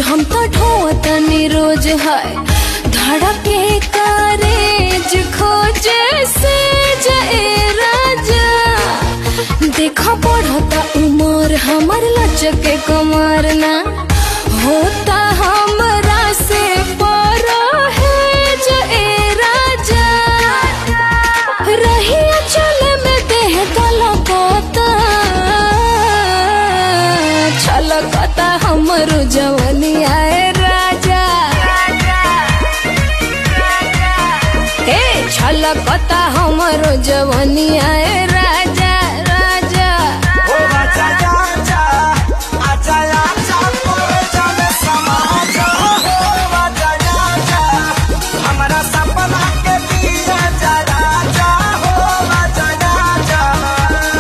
हम तो ढोतनी रोज है धड़के कारेज खोजे से जाए राजा। देखा बढ़ता उमर हमर लचके कमर ना होता हमरा से पर है जाए राजा। रही चल में देह तलकता छलकता हमरो जवानी आए राजा। ए छलकता हमरो जवानी आए राजा।